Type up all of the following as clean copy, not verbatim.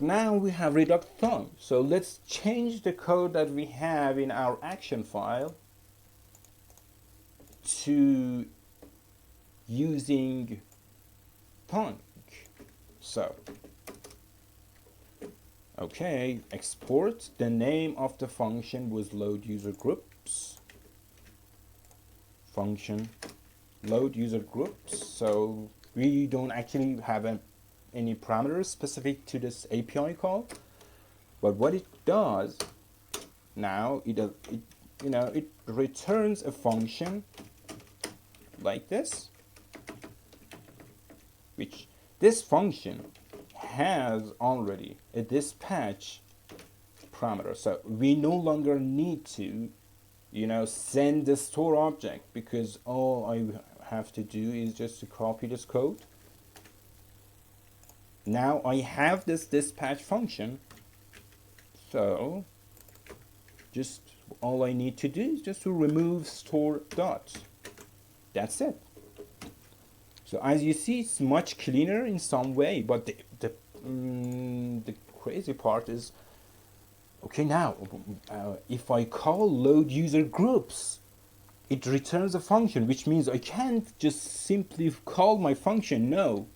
now we have redux-thunk. So let's change the code that we have in our action file to using thunk. So, okay, export. The name of the function was load user groups. Function load user groups. So we don't actually have any parameters specific to this API call, but what it does now, it returns a function like this, which this function has already a dispatch parameter. So we no longer need to, send the store object, because all I have to do is just to copy this code. Now I have this dispatch function, so just all I need to do is just to remove store dot. That's it. So as you see, it's much cleaner in some way, but the crazy part is, okay, now if I call load user groups, it returns a function, which means I can't just simply call my function. No,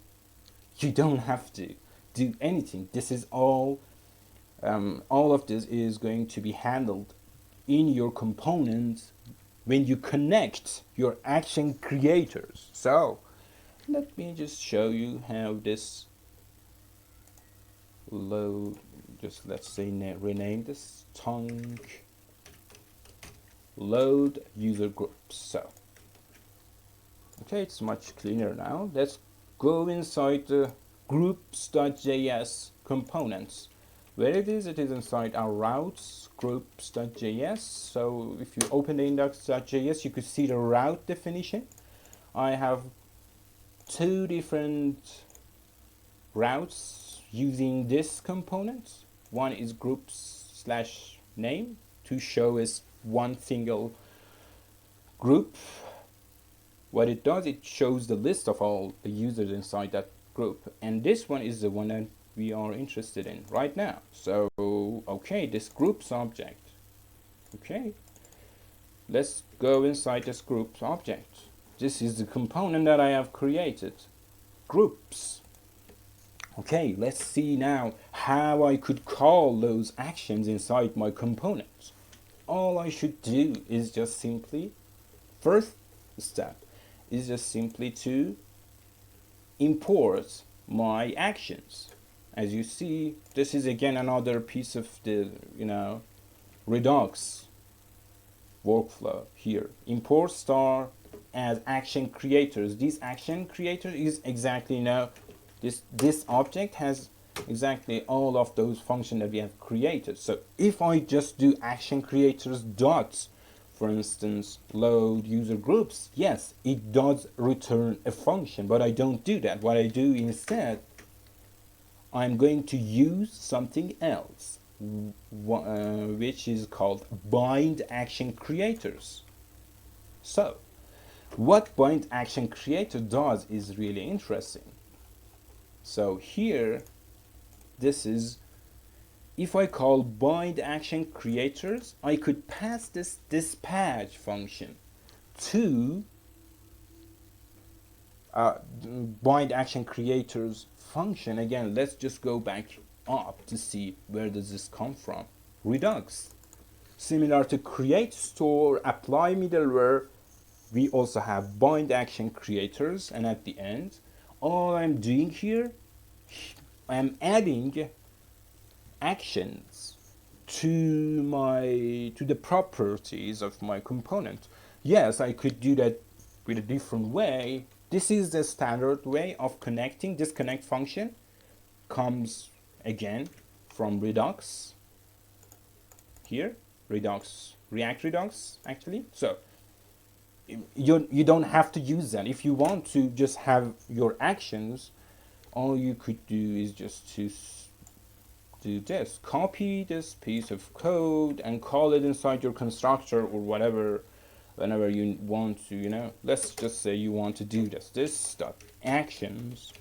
you don't have to do anything. This is all of this is going to be handled in your components when you connect your action creators. So let me just show you how this load, just let's say rename this thunk load user groups. So okay, it's much cleaner now. Let's go inside the groups.js components. Where it is inside our routes groups.js. So if you open the index.js, you could see the route definition. I have two different routes using this component. One is groups/name to show as one single group. What it does, it shows the list of all the users inside that group, and this one is the one that we are interested in right now. So okay, this groups object. Okay, let's go inside this groups object. This is the component that I have created, groups. Okay, let's see now how I could call those actions inside my components. All I should do is just simply, first step is just simply to import my actions. As you see, this is again another piece of the Redux workflow here. Import star as action creators. This action creator is exactly this object has exactly all of those functions that we have created. So if I just do action creators dot, for instance, load user groups, yes, it does return a function, but I don't do that. What I do instead, I'm going to use something else, which is called bind action creators. So what bind action creator does is really interesting. So here, this is, if I call bind action creators, I could pass this dispatch function to bind action creators function. Again, let's just go back up to see where does this come from. Redux. Similar to create, store, apply middleware, we also have bind action creators, and at the end, all I'm doing here, I'm adding actions to the properties of my component. Yes, I could do that with a different way. This is the standard way of connecting. This connect function comes again from Redux here, React Redux actually. So you don't have to use that. If you want to just have your actions, all you could do is just to do this, copy this piece of code and call it inside your constructor or whatever, whenever you want to, let's just say you want to do this dot actions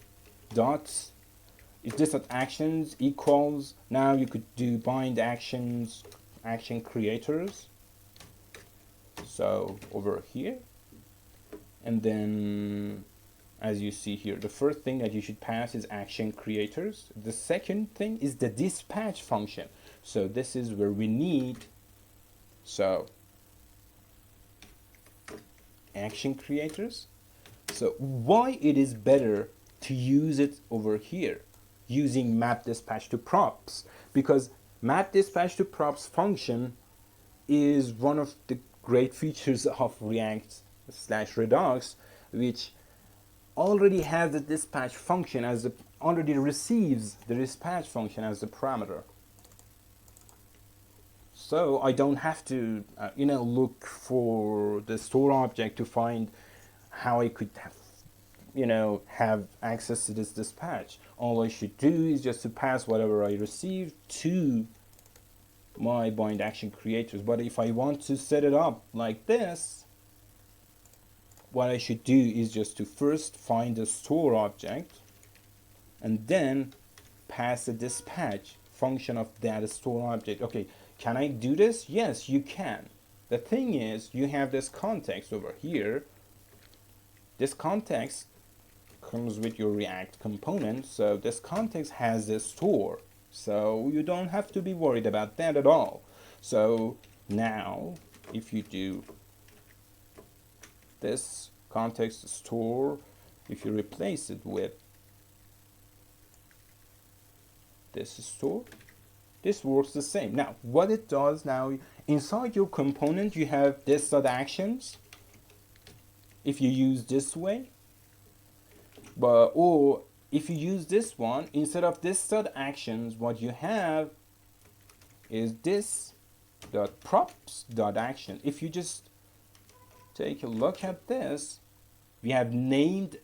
dot if this at actions equals, now you could do bind actions, action creators. So over here, and then as you see here, the first thing that you should pass is action creators. The second thing is the dispatch function. So this is where we need, so action creators. So why it is better to use it over here using map dispatch to props? Because map dispatch to props function is one of the great features of React/Redux, which already has the dispatch function as the, already receives the dispatch function as the parameter. So I don't have to look for the store object to find how I could have have access to this dispatch. All I should do is just to pass whatever I receive to my bind action creators. But if I want to set it up like this, what I should do is just to first find the store object and then pass the dispatch function of that store object. Okay, can I do this? Yes, you can. The thing is, you have this context over here. This context comes with your React component, so this context has a store, so you don't have to be worried about that at all. So now if you do this context store, if you replace it with this store, this works the same. Now what it does, now inside your component you have this actions. If you use this way, or if you use this one, instead of this dot actions, what you have is this dot props dot action. If you just take a look at this, we have named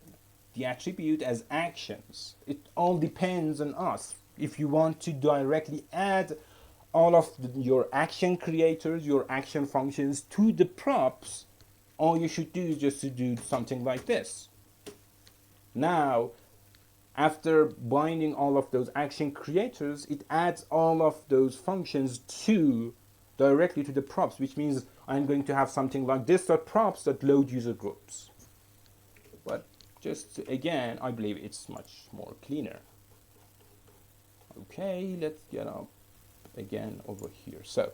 the attribute as actions. It all depends on us. If you want to directly add all of your action creators, your action functions to the props, all you should do is just to do something like this. Now, after binding all of those action creators, it adds all of those functions directly to the props, which means I'm going to have something like this.props that load user groups. But just again, I believe it's much more cleaner. Okay, let's get up again over here. So,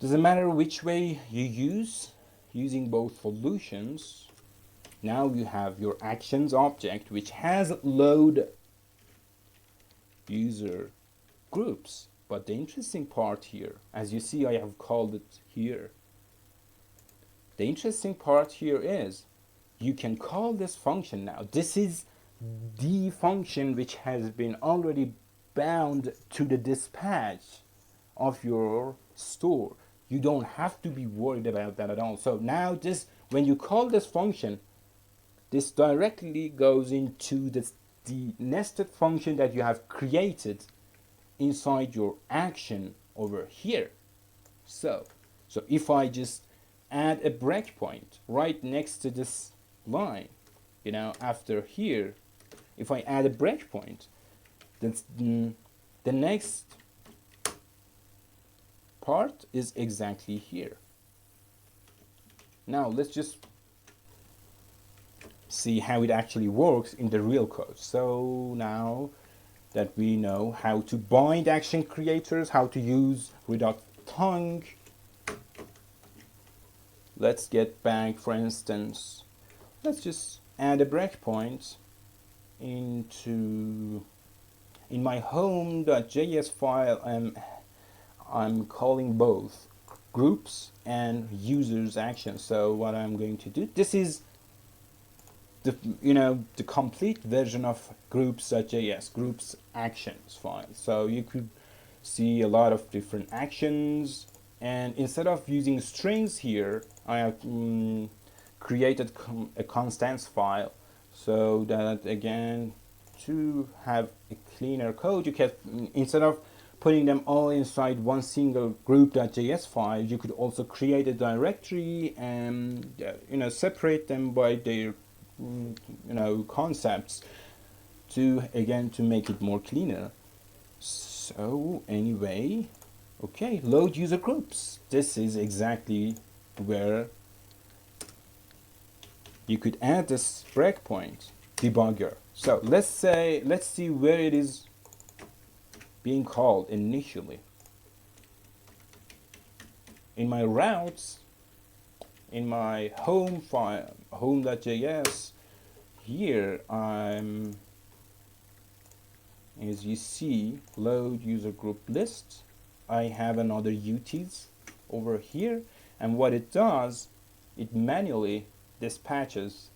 doesn't matter which way you use, using both solutions. Now you have your actions object, which has load user groups. But the interesting part here, as you see, I have called it here. The interesting part here is you can call this function now. This is the function which has been already bound to the dispatch of your store. You don't have to be worried about that at all. So now this, when you call this function, this directly goes into the nested function that you have created inside your action over here. So if I just add a breakpoint right next to this line, after here, if I add a breakpoint, then the next part is exactly here. Now let's just see how it actually works in the real code. So now that we know how to bind action creators, how to use redux-thunk, let's get back, for instance, let's just add a breakpoint in my home.js file. I'm calling both groups and users actions. So what I'm going to do, this is the complete version of groups.js, groups actions file. So you could see a lot of different actions, and instead of using strings here, I have created a constants file, so that again, to have a cleaner code, you can, instead of putting them all inside one single group.js file, you could also create a directory and separate them by their concepts. to make it more cleaner. So anyway, okay, load user groups. This is exactly where you could add this breakpoint debugger. So let's see where it is being called initially. In my routes, in my home file, home.js, here I'm, as you see, load user group list. I have another utils over here, and what it does, it manually dispatches,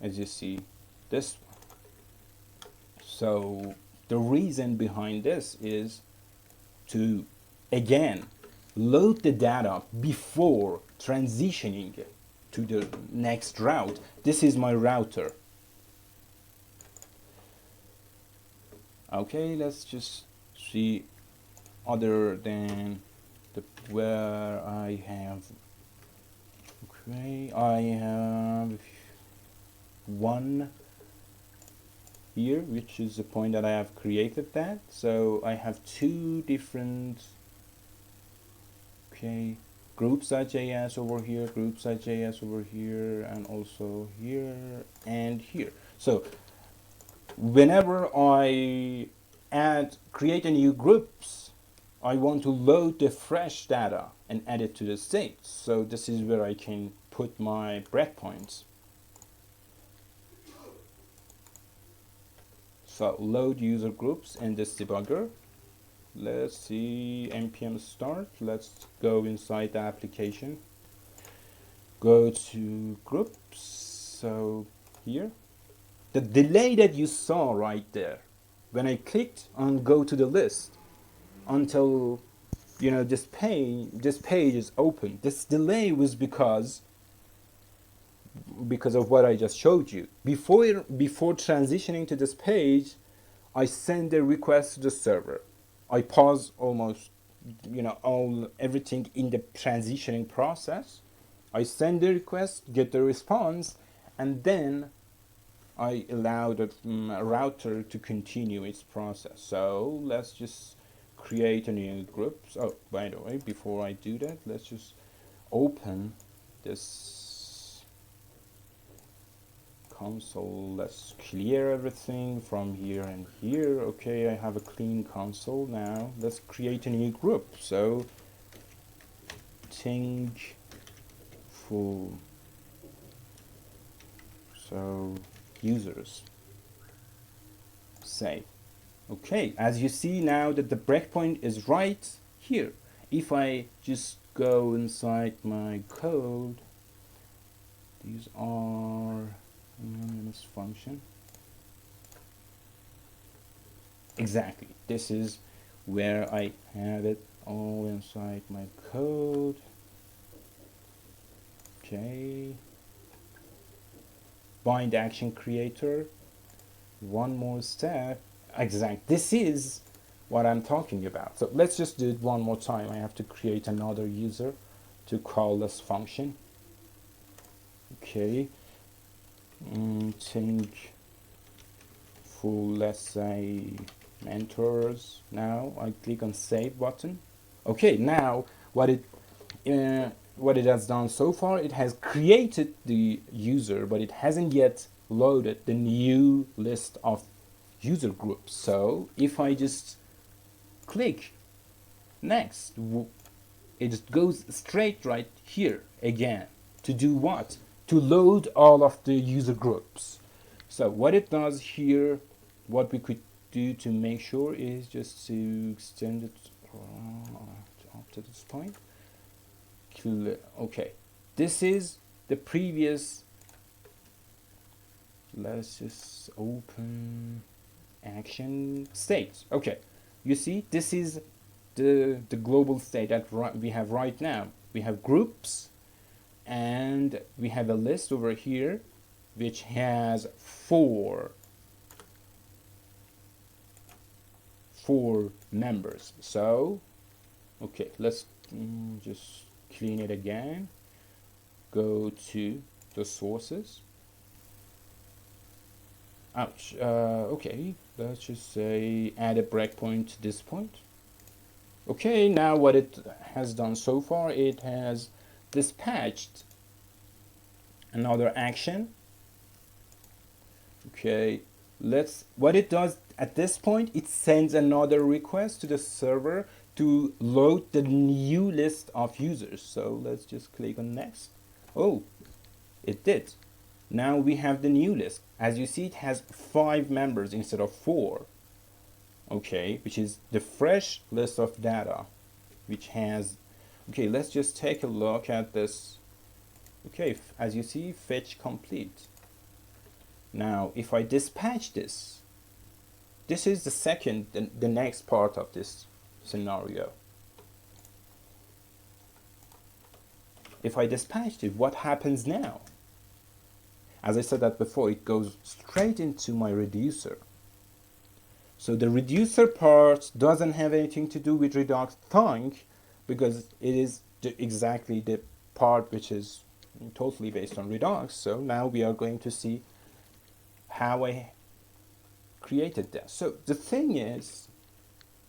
as you see, this one. So the reason behind this is to, again, load the data before transitioning to the next route. This is my router. Okay, let's just see other than the where I have, okay, I have one here, which is the point that I have created that. So I have two different, okay, groups.js over here, groups.js over here, and also here and here. So whenever I create a new groups, I want to load the fresh data and add it to the state. So this is where I can put my breakpoints. So load user groups in this debugger. Let's see, npm start. Let's go inside the application. Go to groups. So here, the delay that you saw right there, when I clicked on go to the list until this page is open, this delay was because of what I just showed you. Before transitioning to this page, I send a request to the server. I pause almost everything in the transitioning process. I send the request, get the response, and then I allow the router to continue its process. So let's just create a new group. Oh, by the way, before I do that, let's just open this console. Let's clear everything from here and here. Okay, I have a clean console now. Let's create a new group. So think full. So users, save. Okay, as you see now that the breakpoint is right here. If I just go inside my code, these are this function. Exactly, this is where I have it all inside my code. Okay, bind action creator. One more step. Exact. This is what I'm talking about. So let's just do it one more time. I have to create another user to call this function. Okay. Think full, let's say, mentors. Now I click on save button. Okay, now what it has done so far, it has created the user, but it hasn't yet loaded the new list of user groups. So if I just click next, it just goes straight right here again. To do what? To load all of the user groups. So what it does here, what we could do to make sure is just to extend it up to this point. Okay, this is the previous. Let's just open action states. Okay, you see, this is the global state that we have right now. We have groups, and we have a list over here which has four members. So okay, let's just clean it again. Go to the sources. Ouch. Okay, let's just say add a breakpoint to this point. Okay, now what it has done so far, it has dispatched another action. Okay, what it does at this point, it sends another request to the server to load the new list of users. So let's just click on next. Oh, it did. Now we have the new list. As you see, it has 5 members instead of 4. Okay, which is the fresh list of data, which has, okay, let's just take a look at this. Okay, as you see, fetch complete. Now, if I dispatch this, this is the next part of this scenario. If I dispatch it, what happens now? As I said that before, it goes straight into my reducer. So the reducer part doesn't have anything to do with redux-thunk because it is exactly the part which is totally based on Redux. So now we are going to see how I created that. So the thing is,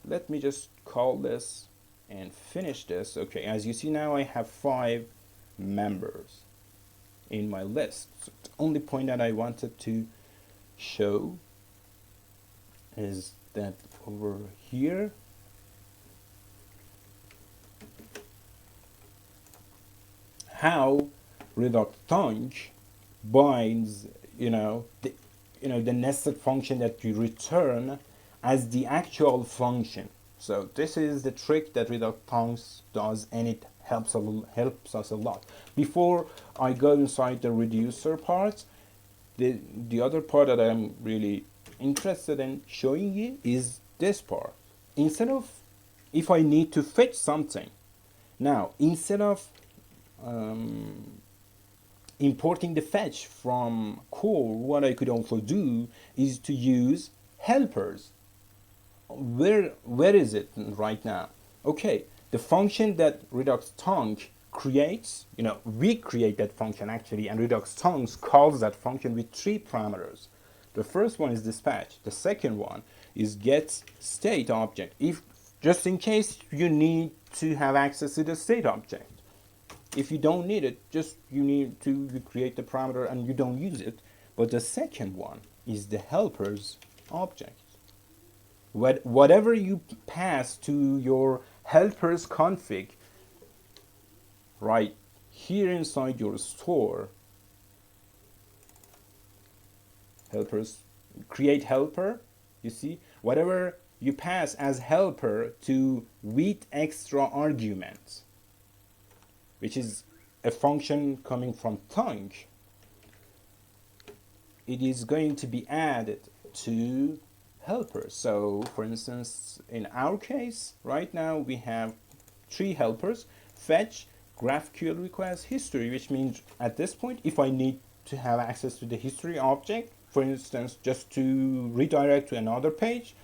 let me just call this and finish this. Okay, as you see now I have 5 members in my list. So the only point that I wanted to show is that over here how redux-thunk binds the nested function that you return as the actual function. So this is the trick that redux-thunk does, and it helps us a lot. Before I go inside the reducer part, the other part that I'm really interested in showing you is this part. Instead of, if I need to fetch something, now instead of importing the fetch from core, what I could also do is to use helpers. Where is it right now? Okay, the function that redux-thunk creates, we create that function actually, and redux-thunk calls that function with 3 parameters. The first one is dispatch. The second one is get state object, if just in case you need to have access to the state object. If you don't need it, just you need to create the parameter and you don't use it. But the second one is the helpers object. Whatever you pass to your helpers config right here inside your store, helpers, create helper, you see, whatever you pass as helper to with extra arguments, which is a function coming from thunk, it is going to be added to helpers. So for instance, in our case right now we have 3 helpers: fetch, GraphQL request, history, which means at this point if I need to have access to the history object, for instance just to redirect to another page,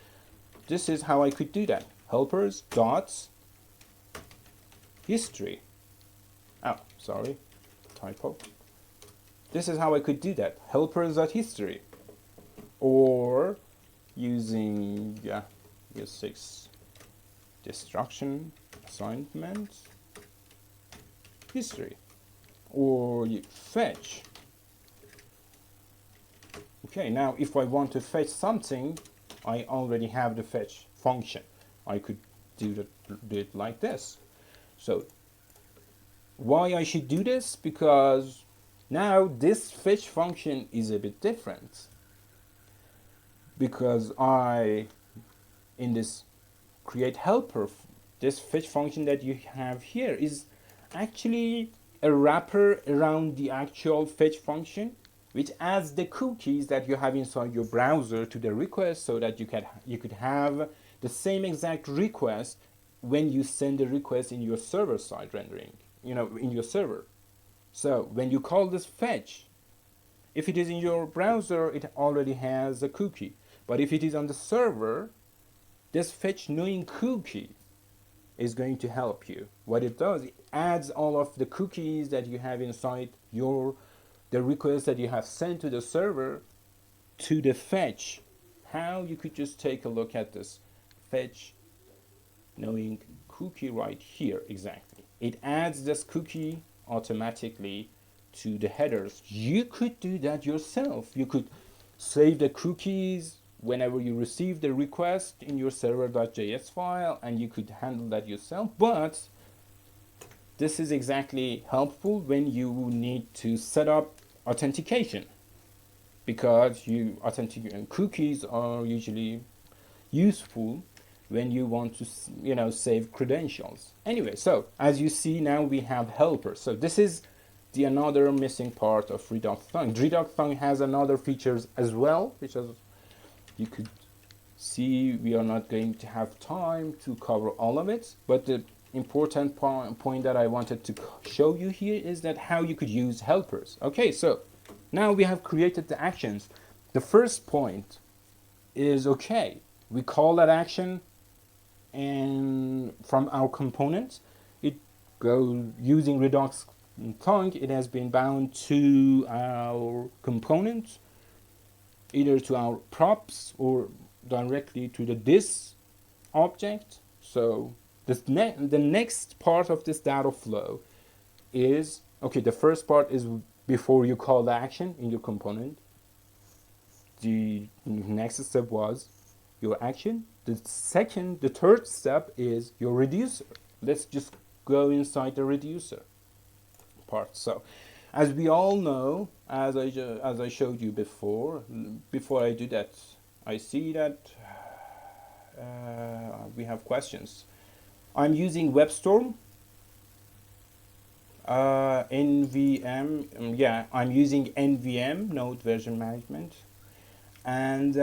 this is how I could do that. Helpers dot history. Oh, sorry, typo. This is how I could do that. Helpers.history. Or using ES6 destruction assignment history. Or you fetch. Okay, now if I want to fetch something, I already have the fetch function. I could do it like this. So why I should do this? Because now this fetch function is a bit different, because in this create helper, this fetch function that you have here is actually a wrapper around the actual fetch function, which adds the cookies that you have inside your browser to the request, so that you could have the same exact request when you send the request in your server side rendering, in your server. So when you call this fetch, if it is in your browser, it already has a cookie. But if it is on the server, this fetch knowing cookie is going to help you. What it does, it adds all of the cookies that you have inside the request that you have sent to the server to the fetch. How you could just take a look at this fetch knowing cookie right here. Exactly, it adds this cookie automatically to the headers. You could do that yourself. You could save the cookies whenever you receive the request in your server.js file, and you could handle that yourself. But this is exactly helpful when you need to set up authentication, because cookies are usually useful when you want to save credentials. Anyway, so as you see now we have helpers. So this is the another missing part of redux-thunk. Redux-thunk has another features as well, which as you could see we are not going to have time to cover all of it, but the important point that I wanted to show you here is that how you could use helpers. Okay, so now we have created the actions. The first point is, okay, we call that action, and from our component it goes using redux-thunk. It has been bound to our component, either to our props or directly to the this object. So the next part of this data flow is, okay, the first part is before you call the action in your component. The next step was your action. The third step is your reducer. Let's just go inside the reducer part. So as we all know, as I showed you before I do that, I see that we have questions. I'm using WebStorm, NVM. Yeah, I'm using NVM, Node Version Management, and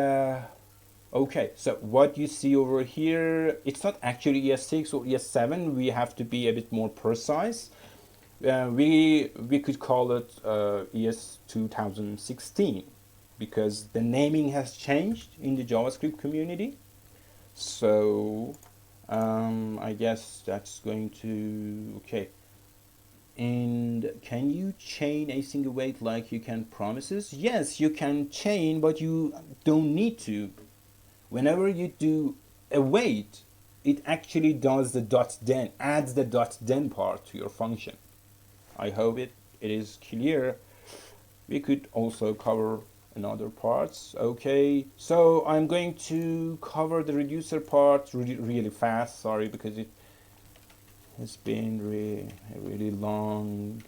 okay. So what you see over here, it's not actually ES6 or ES7. We have to be a bit more precise. We could call it ES 2016 because the naming has changed in the JavaScript community. So I guess that's going to, okay. And can you chain a single wait like you can promises? Yes, you can chain, but you don't need to. Whenever you do a wait, it actually does the .then, adds the .then part to your function. I hope it is clear. We could also cover another parts. Okay, so I'm going to cover the reducer part really fast. Sorry, because it has been a really long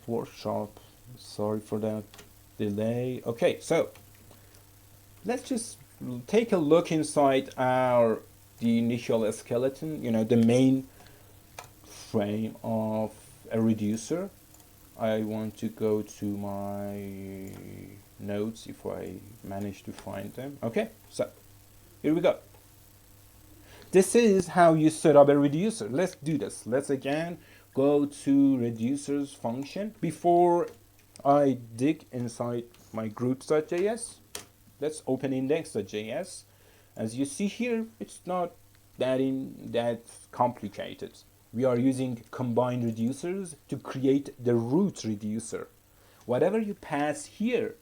workshop. Sorry for that delay. Okay, so let's just take a look inside the initial skeleton, the main frame of a reducer. I want to go to my notes if I manage to find them. Okay, so here we go. This is how you set up a reducer. Let's do this. Let's again go to reducers function. Before I dig inside my groups.js, let's open index.js. As you see here, it's not that complicated. We are using combined reducers to create the root reducer. Whatever you pass here,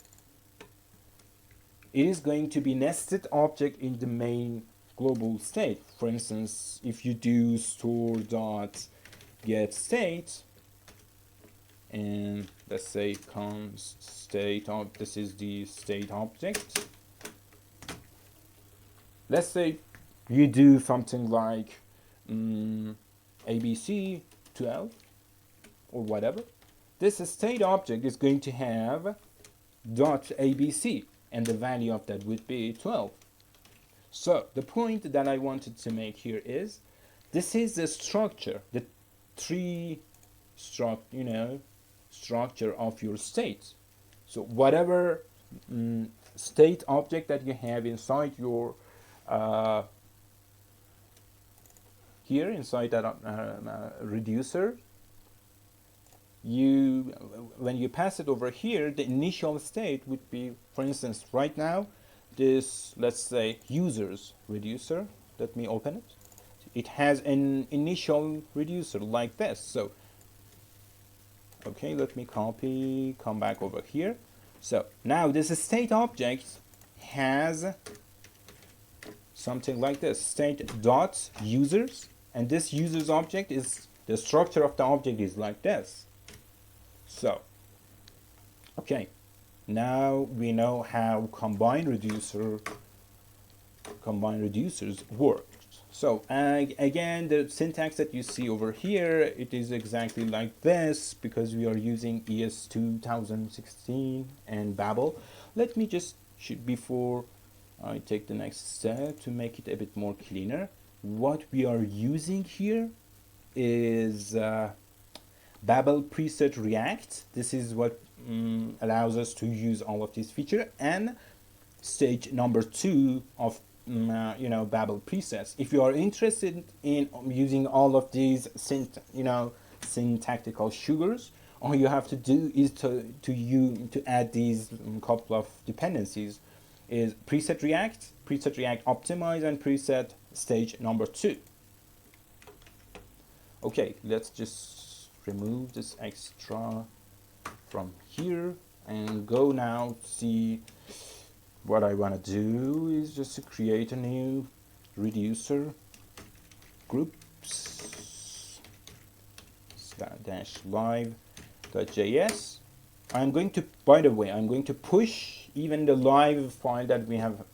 it is going to be nested object in the main global state. For instance, if you do store.getState, and let's say const state this is the state object. Let's say you do something like ABC 12 or whatever. This state object is going to have .abc, and the value of that would be 12. So the point that I wanted to make here is, this is the structure, the tree structure of your state. So whatever state object that you have inside your here inside that reducer, when you pass it over here, the initial state would be, for instance, right now, this, let's say, users reducer. Let me open it. It has an initial reducer like this. So okay, let me copy, come back over here. So now this state object has something like this, state dot users, and this users object is, the structure of the object is like this. So okay, now we know how combined reducers work. So again, the syntax that you see over here, it is exactly like this because we are using ES 2016 and Babel. Let me just, before I take the next step to make it a bit more cleaner, what we are using here is Babel preset React. This is what allows us to use all of these features, and stage number 2 of Babel presets. If you are interested in using all of these syntactical sugars, all you have to do is to add these couple of dependencies, is preset React optimize, and preset stage number 2. Okay, let's just remove this extra from here and go now see. What I want to do is just to create a new reducer groups /live.js. I'm going to, by the way, I'm going to push even the live file that we have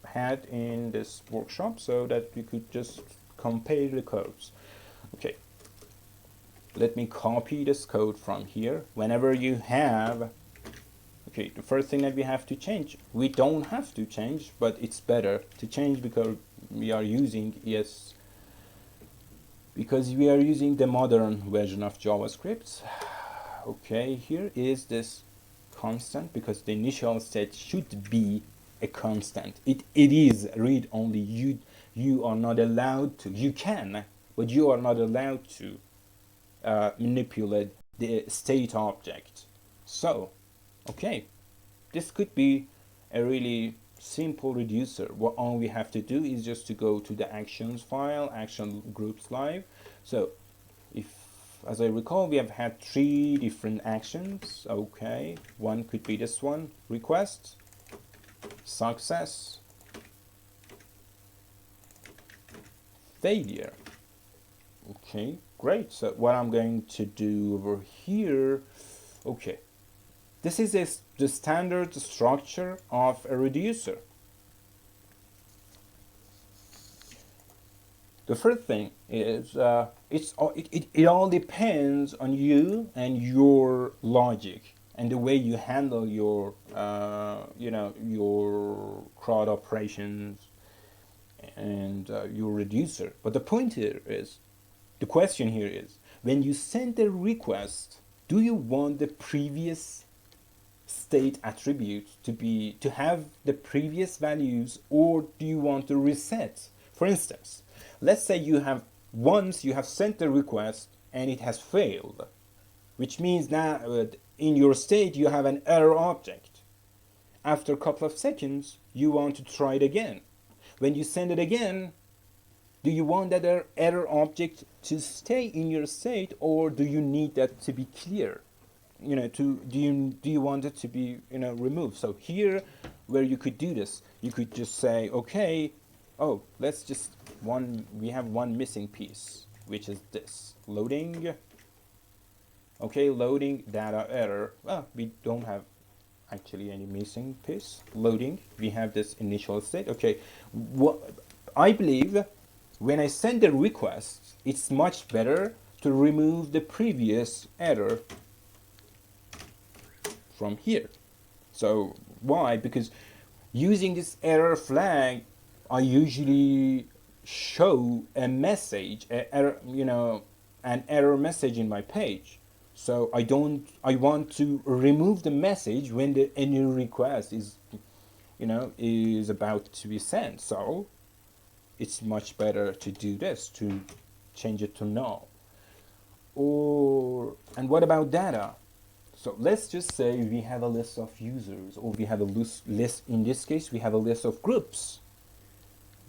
had in this workshop so that we could just compare the codes. Okay, let me copy this code from here. Whenever you have, okay, the first thing that we have to change, we don't have to change, but it's better to change because we are using the modern version of JavaScript. Okay, here is this constant because the initial state should be a constant. It is read only. You are not allowed to. You can, but you are not allowed to manipulate the state object. So okay, this could be a really simple reducer. What all we have to do is just to go to the actions file, action groups live. So if, as I recall, we have had 3 different actions. Okay, one could be this one, request, success, failure. Okay, great. So what I'm going to do over here, okay, this is the standard structure of a reducer. The first thing is it all depends on you and your logic and the way you handle your your CRUD operations and your reducer. But the point here is, the question here is, when you send a request, do you want the previous state attribute to have the previous values, or do you want to reset? For instance, let's say once you have sent the request and it has failed, which means now in your state you have an error object. After a couple of seconds you want to try it again. When you send it again, do you want that error object to stay in your state, or do you need that to be clear? Do you want it to be removed? So here, where you could do this, you could just say, okay, oh, we have one missing piece, which is this loading. Okay, loading data error. Well, we don't have actually any missing piece. Loading, we have this initial state. Okay, I believe when I send a request, it's much better to remove the previous error from here. So why? Because using this error flag, I usually show a message, an error message in my page. So I want to remove the message when any request is about to be sent. So it's much better to do this, to change it to null. And what about data? So let's just say we have a list of users, or we have a list, in this case we have a list of groups.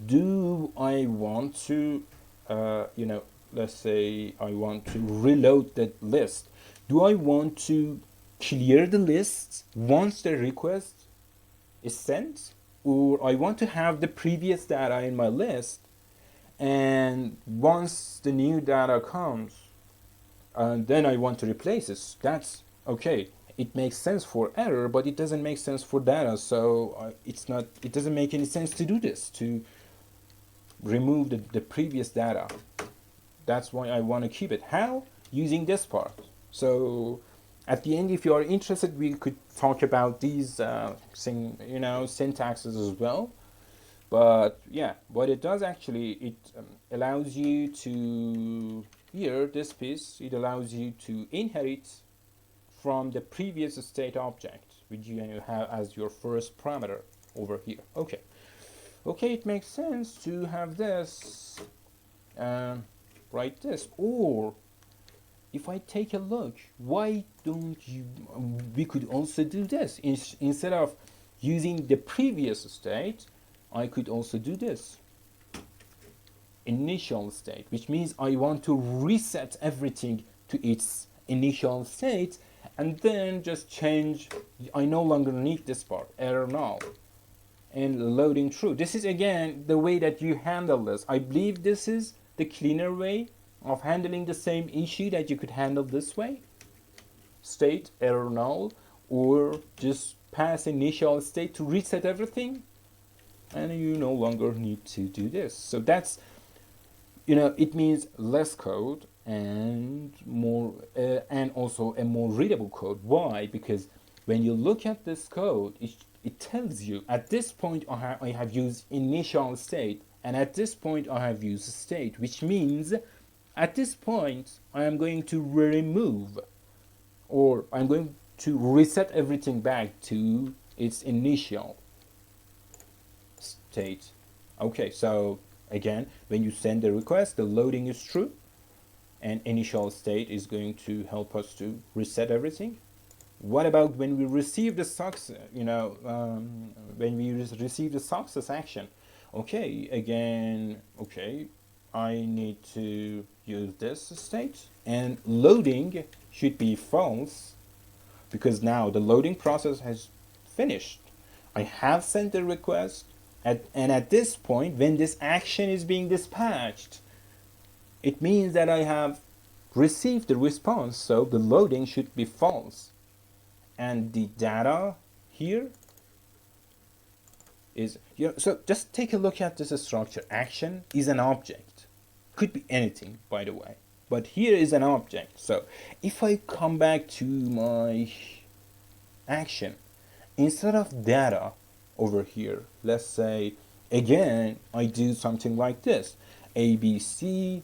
Do I want to, let's say I want to reload that list. Do I want to clear the list once the request is sent, or I want to have the previous data in my list, and once the new data comes, then I want to replace it. That's okay. It makes sense for error, but it doesn't make sense for data. So it's not. It doesn't make any sense to do this, to remove the previous data. That's why I want to keep it. How? Using this part. So at the end, if you are interested, we could talk about these syntaxes as well. But yeah, what it does actually, it allows you to, here, this piece, it allows you to inherit from the previous state object, which you have as your first parameter over here. Okay. Okay, it makes sense to have this, write this. Or if I take a look, why don't you, we could also do this. Instead of using the previous state, I could also do this. Initial state, which means I want to reset everything to its initial state, and then just change. I no longer need this part, error null, and loading true. This is again the way that you handle this. I believe this is the cleaner way of handling the same issue that you could handle this way. State, error null, or just pass initial state to reset everything, and you no longer need to do this. So that's, it means less code and more, and also a more readable code. Why? Because when you look at this code, it tells you at this point I have used initial state, and at this point I have used state, which means at this point I am going to remove, or I'm going to reset everything back to its initial state. Okay, so again, when you send the request, the loading is true, and initial state is going to help us to reset everything. What about when we receive the success, when we receive the success action? Okay, again, okay, I need to use this state, and loading should be false, because now the loading process has finished. I have sent the request, and at this point, when this action is being dispatched, it means that I have received the response, so the loading should be false. And the data here is, so just take a look at this structure. Action is an object. Could be anything, by the way. But here is an object. So if I come back to my action, instead of data over here, let's say, again, I do something like this. ABC,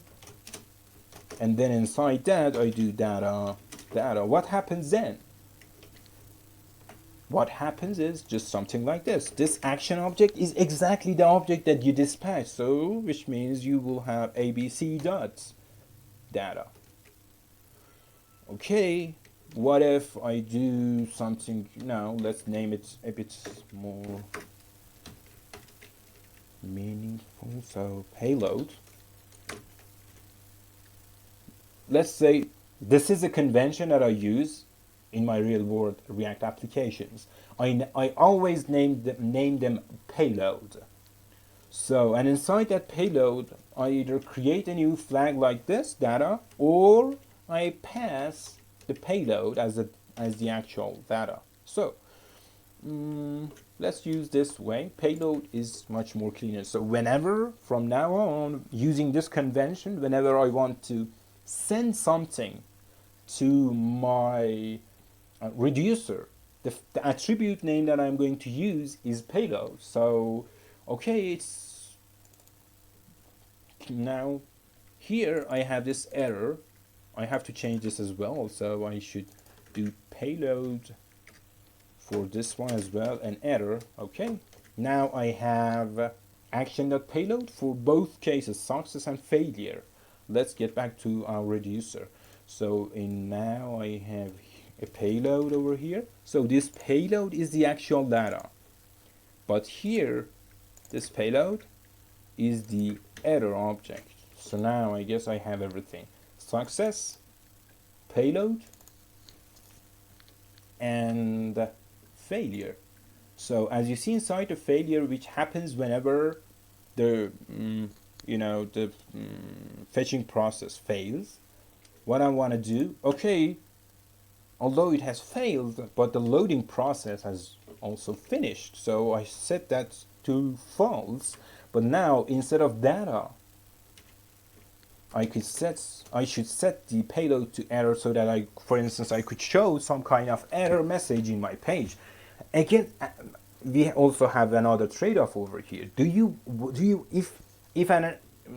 and then inside that, I do data. What happens then? What happens is just something like this. This action object is exactly the object that you dispatch, so which means you will have ABC dots data. Okay, what if I do something now? Let's name it a bit more meaningful. So payload. Let's say this is a convention that I use in my real-world React applications. I always name them payload. So, and inside that payload, I either create a new flag like this, data, or I pass the payload as the actual data. So, let's use this way. Payload is much more cleaner. So whenever, from now on, using this convention, whenever I want to send something to my reducer, the attribute name that I'm going to use is payload. So, okay, it's now here I have this error. I have to change this as well. So I should do payload for this one as well, an error. Okay, now I have action.payload for both cases, success and failure. Let's get back to our reducer. So now I have a payload over here. So this payload is the actual data, but here this payload is the error object. So now I guess I have everything. Success, payload, and failure. So as you see inside the failure, which happens whenever the fetching process fails, what I want to do, okay, although it has failed, but the loading process has also finished. So I set that to false. But now instead of data, I should set the payload to error so that for instance, I could show some kind of error message in my page. Again, we also have another trade-off over here. If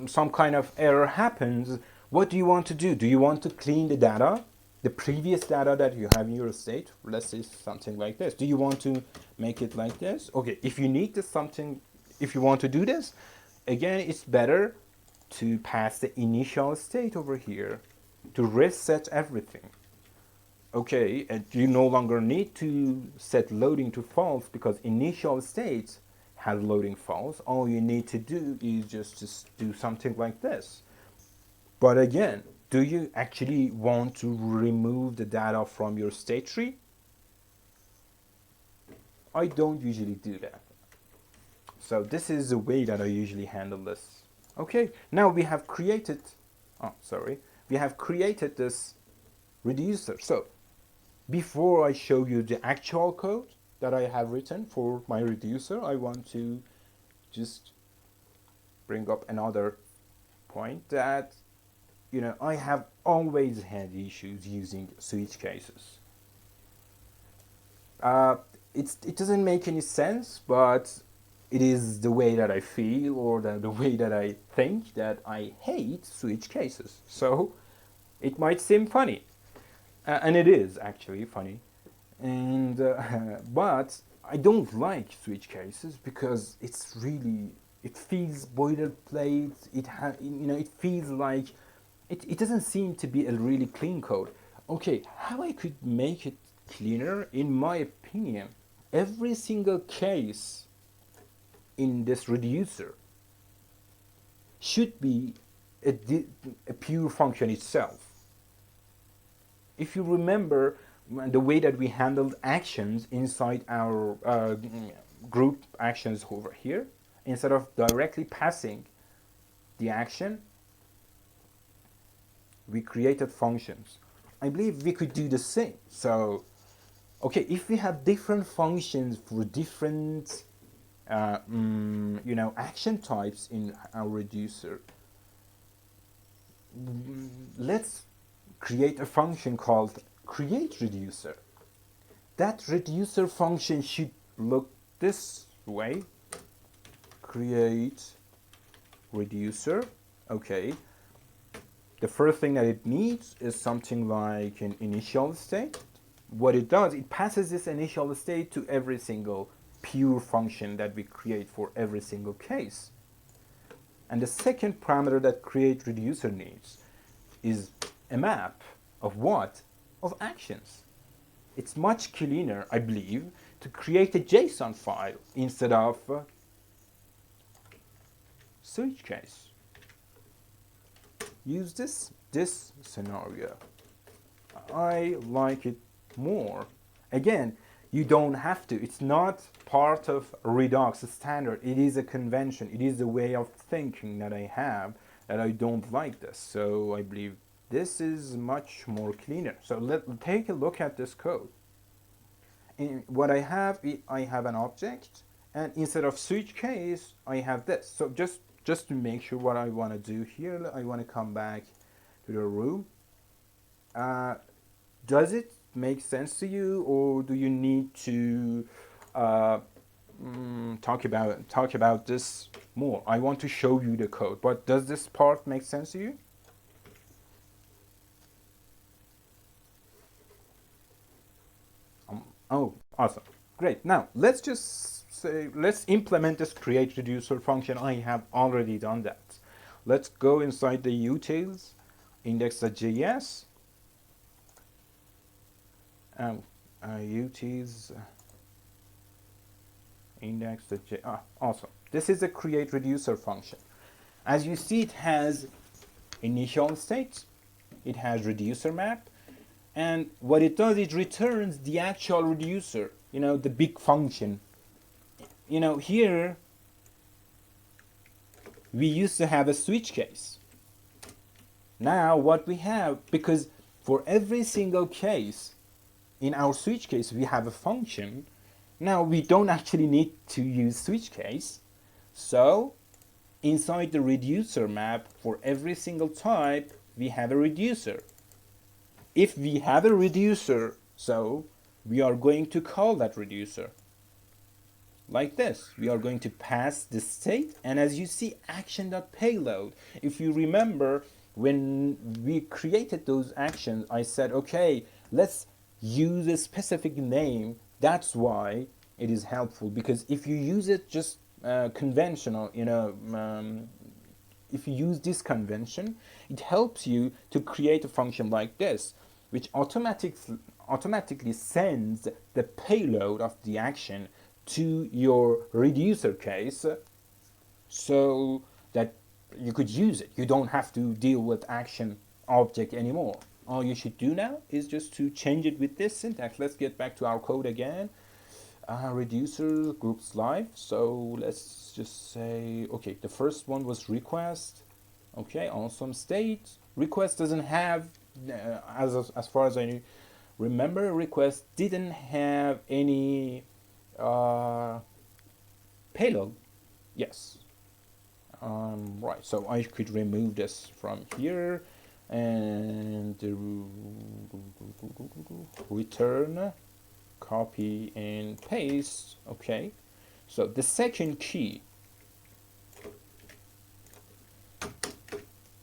some kind of error happens, what do you want to do? Do you want to clean the data, the previous data that you have in your state? Let's say something like this. Do you want to make it like this? Okay, if you need if you want to do this, again, it's better to pass the initial state over here to reset everything. Okay, and you no longer need to set loading to false because initial state has loading false. All you need to do is just do something like this. But again, do you actually want to remove the data from your state tree? I don't usually do that. So this is the way that I usually handle this. Okay, now we have created this reducer. So before I show you the actual code that I have written for my reducer, I want to just bring up another point that I have always had issues using switch cases. It doesn't make any sense, but it is the way that I feel, or the way that I think, that I hate switch cases. So it might seem funny, and it is actually funny, and but I don't like switch cases because it feels boilerplate. It feels like it doesn't seem to be a really clean code. Okay, how I could make it cleaner? In my opinion, every single case in this reducer should be a pure function itself. If you remember the way that we handled actions inside our group actions over here, instead of directly passing the action, we created functions. I believe we could do the same. So, okay, if we have different functions for different action types in our reducer, let's create a function called create reducer. That reducer function should look this way. Create reducer. Okay. The first thing that it needs is something like an initial state. What it does, it passes this initial state to every single pure function that we create for every single case. And the second parameter that create reducer needs is a map of what? Of actions. It's much cleaner, I believe, to create a JSON file instead of switch case. Use this scenario. I like it more. Again, you don't have to. It's not part of Redux standard. It is a convention. It is a way of thinking that I have, that I don't like this. So I believe this is much more cleaner. So let's take a look at this code. And what I have an object, and instead of switch case, I have this. So just to make sure what I want to do here, I want to come back to the room. Does it make sense to you, or do you need to talk about this more? I want to show you the code, but does this part make sense to you? Oh, awesome. Great. Now, let's implement this create reducer function. I have already done that. Let's go inside the utils, index.js, utils, index.js. Awesome. This is a create reducer function. As you see, it has initial state, it has reducer map, And what it does, it returns the actual reducer, the big function. Here we used to have a switch case. Now what we have, because for every single case in our switch case we have a function, now we don't actually need to use switch case. So inside the reducer map, for every single type we have a reducer. If we have a reducer, so we are going to call that reducer like this. We are going to pass the state, and as you see, action.payload. If you remember, when we created those actions, I said, okay, let's use a specific name. That's why it is helpful, because if you use it just conventional, if you use this convention, it helps you to create a function like this, which automatically sends the payload of the action to your reducer case, so that you could use it. You don't have to deal with action object anymore. All you should do now is just to change it with this syntax. Let's get back to our code again. Reducer groups live. So let's just say, okay, the first one was request. Okay, awesome. State. Request doesn't have, as far as I remember, request didn't have any payload. Yes. Right, so I could remove this from here and return, copy and paste. Okay, so the second key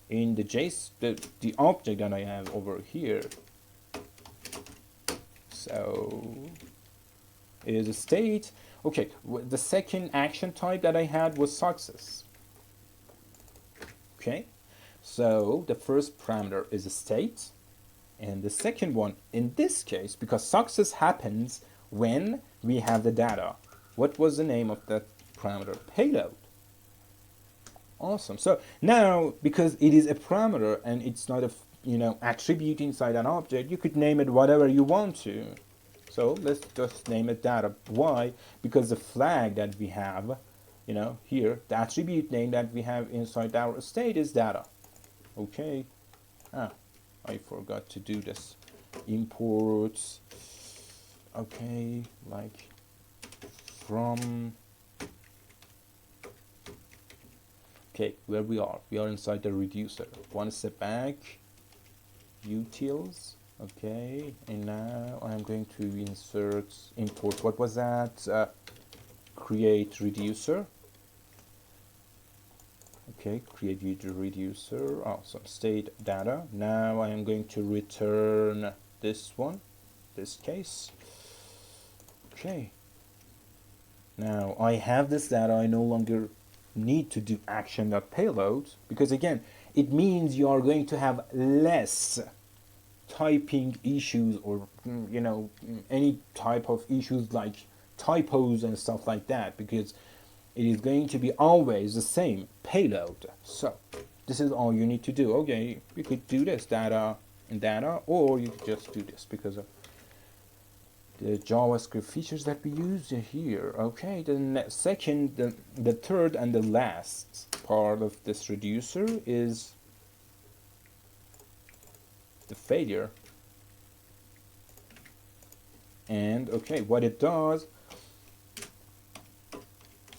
in the JSON, the object that I have over here, so is a state. Okay, the second action type that I had was success. Okay, so the first parameter is a state, and the second one, in this case, because success happens when we have the data. What was the name of that parameter? Payload. Awesome. So now, because it is a parameter and it's not a attribute inside an object, you could name it whatever you want to. So let's just name it data. Why? Because the flag that we have, here, the attribute name that we have inside our state is data. Okay. I forgot to do this. Imports. Okay, like from. Okay, where we are inside the reducer. One step back. Utils. Okay, and now I'm going to import. What was that? Create reducer. Okay, create reducer. Awesome. State data. Now I am going to return this one, this case. Okay. Now I have this data. I no longer need to do action.payload, because again, it means you are going to have less typing issues, or any type of issues like typos and stuff like that, because it is going to be always the same payload. So this is all you need to do. Okay, you could do this, data and data, or you could just do this because of the JavaScript features that we use here. Okay, the third and the last part of this reducer is the failure. And okay, what it does,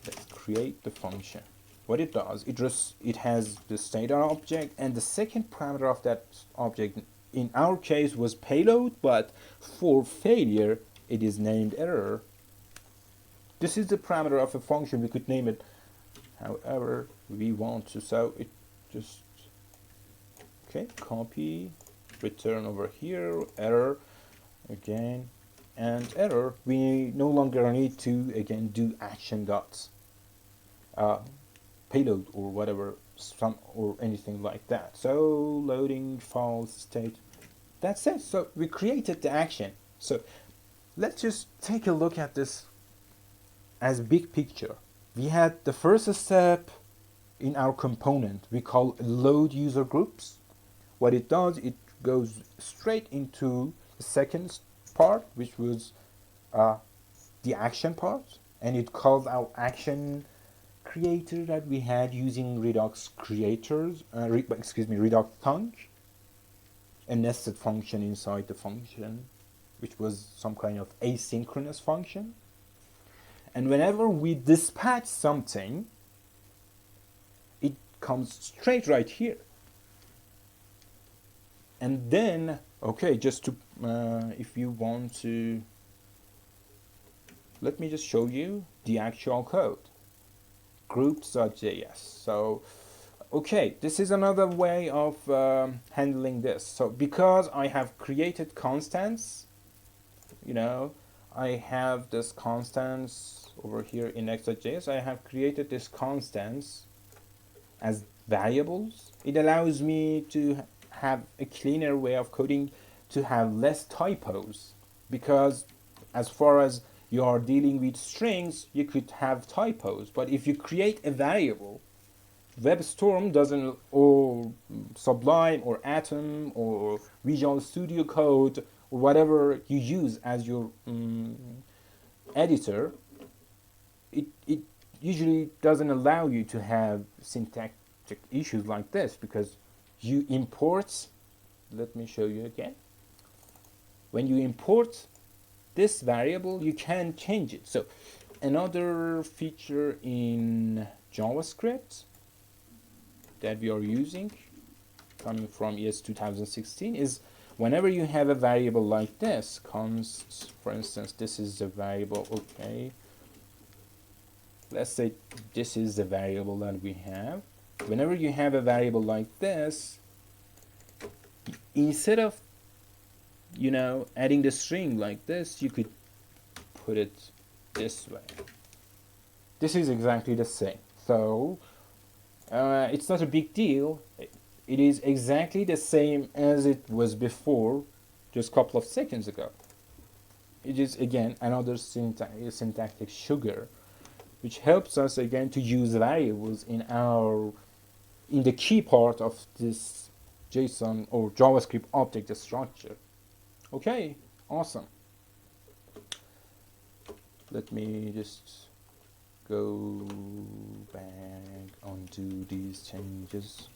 let's create the function. What it does, it has the state object, and the second parameter of that object in our case was payload, but for failure it is named error. This is the parameter of a function. We could name it however we want to. So it just, okay, copy, return over here, error again, and error. We no longer need to again do action dots payload or whatever, or anything like that. So loading false state, that's it. So we created the action. So let's just take a look at this as big picture. We had the first step in our component we call load user groups. What it does, it goes straight into the second part, which was the action part, and it calls our action creator that we had using redux creators, redux-thunk, a nested function inside the function, which was some kind of asynchronous function. And whenever we dispatch something, it comes straight right here. And then, okay, just to, if you want to, let me just show you the actual code, groups.js. So, okay, this is another way of handling this. So because I have created constants, you know, I have this constants over here in index.js. I have created this constants as variables. It allows me to have a cleaner way of coding, to have less typos, because as far as you are dealing with strings, you could have typos. But if you create a variable, WebStorm doesn't, or Sublime or Atom or Visual Studio Code or whatever you use as your editor, it usually doesn't allow you to have syntactic issues like this, because you import, let me show you again. When you import this variable, you can change it. So another feature in JavaScript that we are using, coming from ES 2016, is whenever you have a variable like this, const, for instance, this is the variable, okay, let's say this is the variable that we have. Whenever you have a variable like this, instead of, you know, adding the string like this, you could put it this way. This is exactly the same. So it's not a big deal. It is exactly the same as it was before, just a couple of seconds ago. It is again another syntactic sugar, which helps us again to use variables in the key part of this JSON or JavaScript object structure. Okay, awesome. Let me just go back onto these changes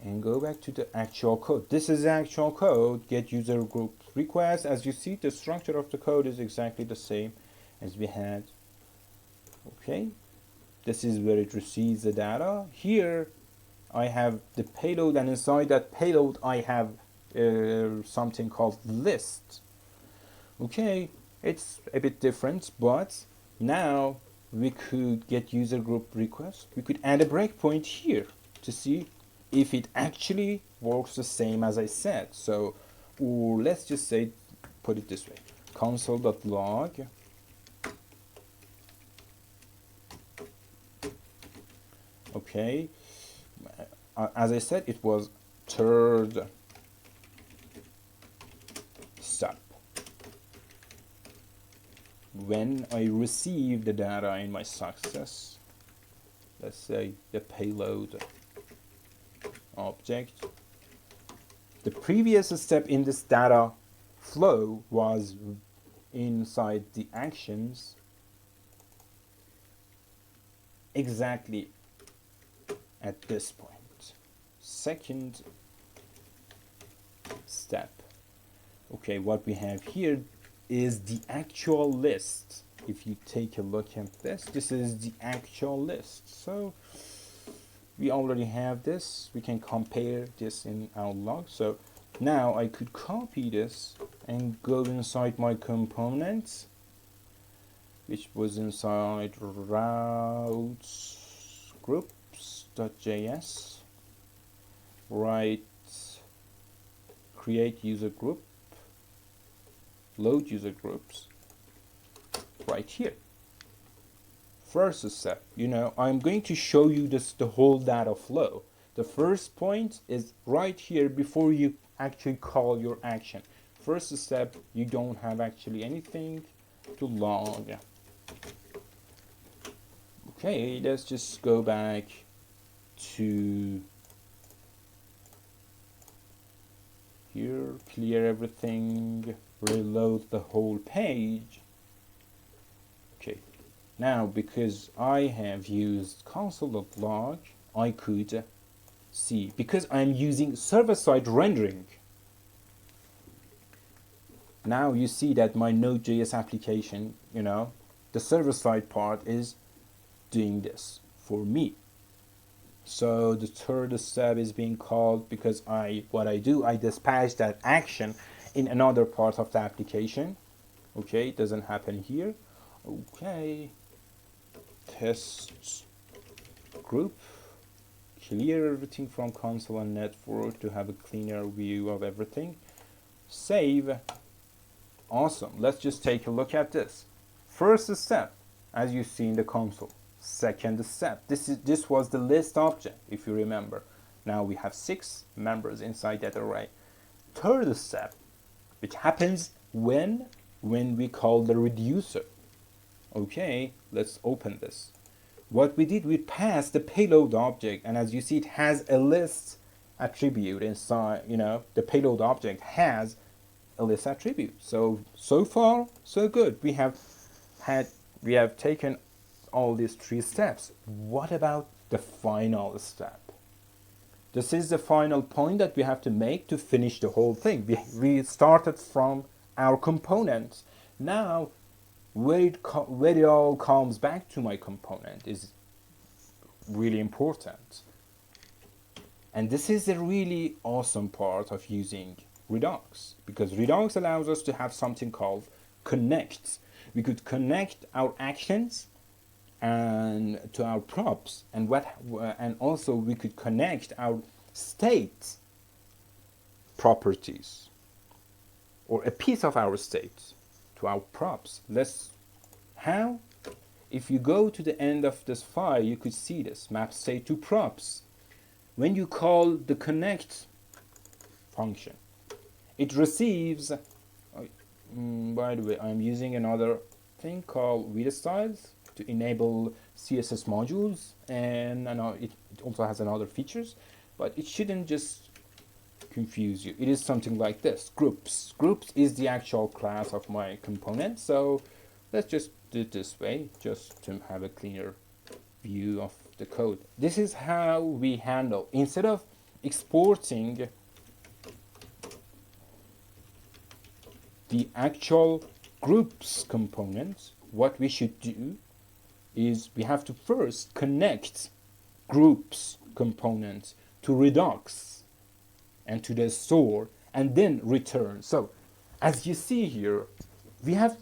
and go back to the actual code. This is the actual code, get user group request. As you see, the structure of the code is exactly the same as we had. Okay, this is where it receives the data. Here I have the payload, and inside that payload I have something called list. Okay, it's a bit different, but now we could get user group request. We could add a breakpoint here to see if it actually works the same as I said. So, or let's just say, put it this way, console.log okay, as I said, it was third step. When I receive the data in my success, let's say the payload object, the previous step in this data flow was inside the actions, exactly at this point. Second step. Okay, what we have here is the actual list. If you take a look at this, this is the actual list. So we already have this. We can compare this in our log. So now I could copy this and go inside my components, which was inside routes groups.js, write create user group, load user groups right here. First step, you know, I'm going to show you the whole data flow. The first point is right here before you actually call your action. First step, you don't have actually anything to log. Okay, let's just go back to here, clear everything, reload the whole page. Okay, now because I have used console.log, I could see, because I'm using server-side rendering, now you see that my Node.js application, the server-side part is doing this for me. So the third step is being called because I dispatch that action in another part of the application. Okay, it doesn't happen here. Okay, test group, clear everything from console and network to have a cleaner view of everything. Save. Awesome. Let's just take a look at this. First step, as you see in the console. Second step, this was the list object, if you remember. Now we have 6 members inside that array. Third step, which happens when we call the reducer. Okay, let's open this. What we did, we passed the payload object, and as you see, it has a list attribute inside. The payload object has a list attribute. So far, so good. We have taken all these 3 steps. What about the final step? This is the final point that we have to make to finish the whole thing. We started from our components. Now, where it all comes back to my component is really important. And this is a really awesome part of using Redux, because Redux allows us to have something called connects. We could connect our actions and to our props, and also we could connect our state properties or a piece of our state to our props. How? If you go to the end of this file, you could see this map state to props. When you call the connect function, it receives. By the way, I'm using another thing called with styles to enable CSS modules, and I know it also has another features, but it shouldn't just confuse you. It is something like this. Groups is the actual class of my component, so let's just do it this way just to have a cleaner view of the code. This is how we handle, instead of exporting the actual groups components, what we should do is we have to first connect groups components to Redux and to the store, and then return. So as you see here, we have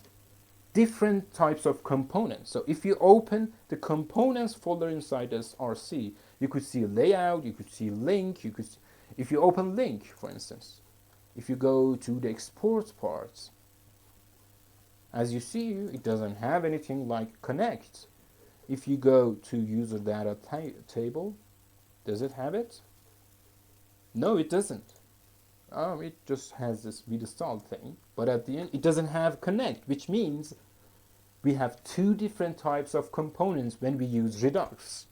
different types of components. So if you open the components folder inside this RC, you could see layout, you could see link, if you open link, for instance, if you go to the export parts, as you see, it doesn't have anything like connect. If you go to user data table, does it have it? No, it doesn't. It just has this with-style thing, but at the end it doesn't have connect, which means we have 2 different types of components when we use Redux.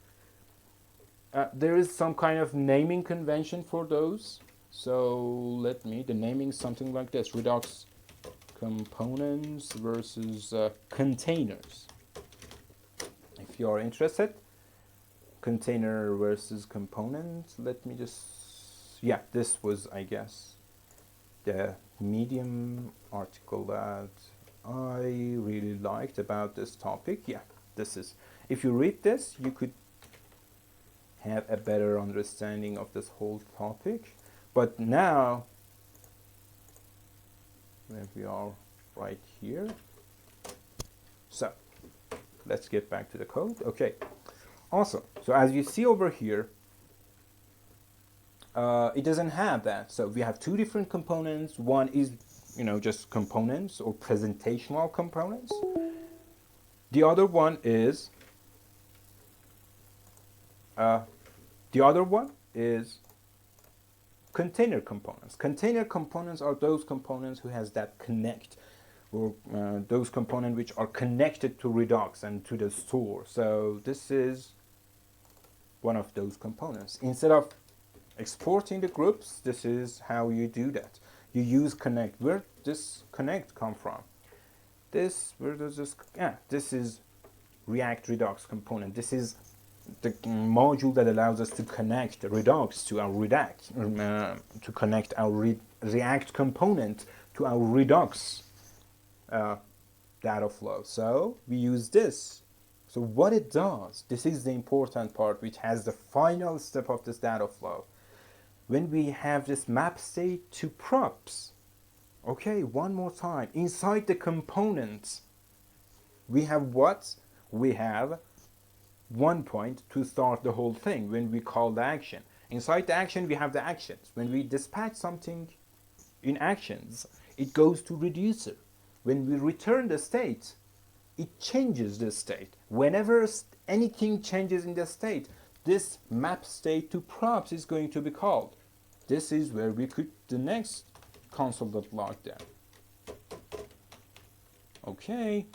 There is some kind of naming convention for those. So the naming is something like this: Redux components versus containers. If you are interested, container versus components. Let me just, this was, I guess, the Medium article that I really liked about this topic. This is, if you read this, you could have a better understanding of this whole topic. But now, when we are right here, so let's get back to the code. Okay, awesome. So as you see over here, it doesn't have that. So we have 2 different components. One is, just components or presentational components. The other one is container components. Container components are those components who has that connect, or those components which are connected to Redux and to the store. So this is one of those components. Instead of exporting the groups, this is how you do that. You use connect. Where does connect come from? Where does this, this is React Redux component. This is the module that allows us to connect Redux to our Redux, to connect our React component to our Redux data flow. So we use this. So what it does, this is the important part, which has the final step of this data flow. When we have this map state to props, okay, one more time, inside the components, we have what? We have one point to start the whole thing when we call the action. Inside the action, we have the actions. When we dispatch something in actions, it goes to reducer. When we return the state, it changes the state. Whenever anything changes in the state, this map state to props is going to be called. This is where we could the next console.log there. Okay.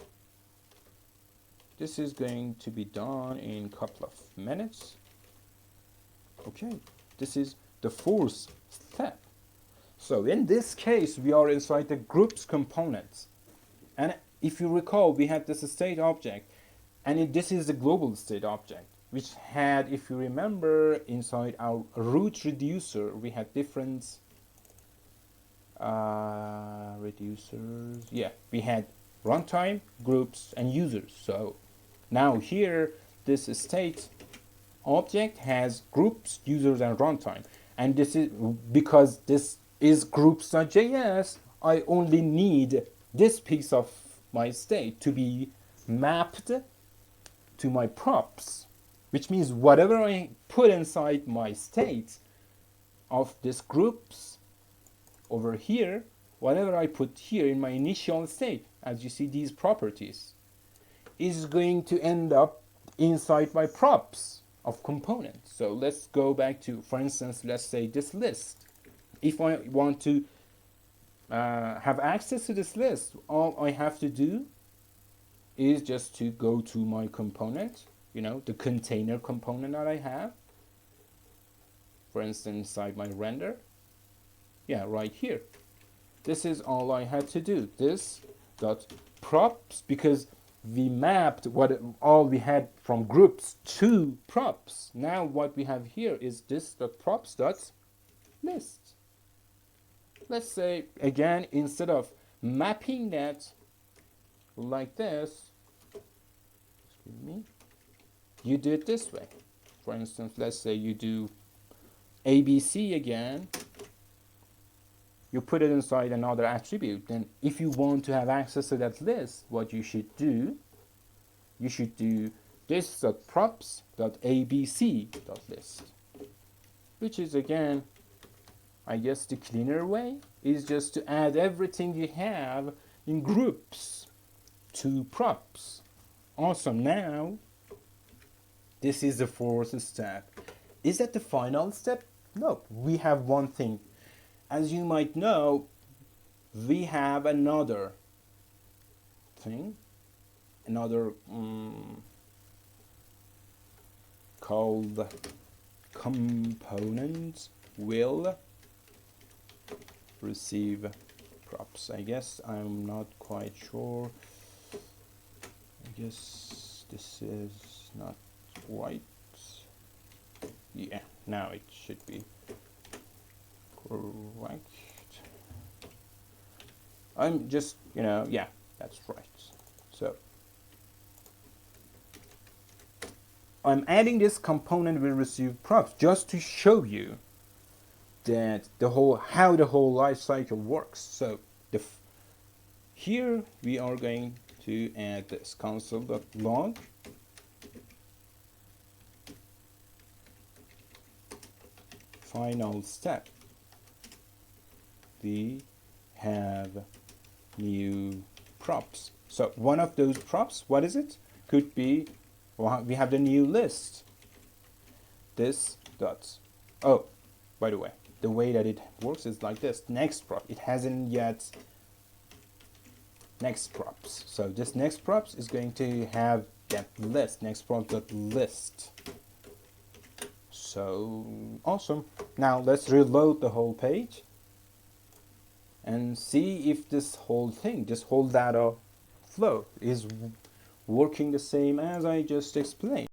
This is going to be done in a couple of minutes. Okay, this is the fourth step. So in this case, we are inside the groups components. And if you recall, we had this state object, and this is the global state object, which had, if you remember, inside our root reducer, we had different reducers. Yeah, we had runtime, groups, and users. So now here, this state object has groups, users, and runtime. And this is because this is groups.js, I only need this piece of my state to be mapped to my props, which means whatever I put inside my state of this groups over here, whatever I put here in my initial state, as you see these properties, is going to end up inside my props of components. So let's go back to, for instance, let's say this list. If I want to have access to this list, all I have to do is just to go to my component, the container component that I have. For instance, inside my render. Yeah, right here. This is all I had to do. This dot props, because we mapped all we had from groups to props. Now what we have here is this dot props dot list. Let's say again, instead of mapping that like this, excuse me, you do it this way. For instance, let's say you do ABC again. You put it inside another attribute. Then if you want to have access to that list, what you should do this.props.abc.list, which is again, I guess the cleaner way is just to add everything you have in groups to props. Awesome. Now, this is the fourth step. Is that the final step? No, we have one thing. As you might know, we have another thing, called component will receive props. I guess I'm not quite sure. I guess this is not quite. Yeah, now it should be correct. I'm just, yeah, that's right. So I'm adding this component will receive props just to show you that how the whole life cycle works. So here we are going to add this console.log final step. We have new props. So one of those props, what is it? Could be, well, we have the new list. This dot, oh, by the way, the way that it works is like this. Next prop, it hasn't yet next props. So this next props is going to have that list, next prop dot list. So awesome. Now let's reload the whole page and see if this whole thing, this whole data flow is working the same as I just explained.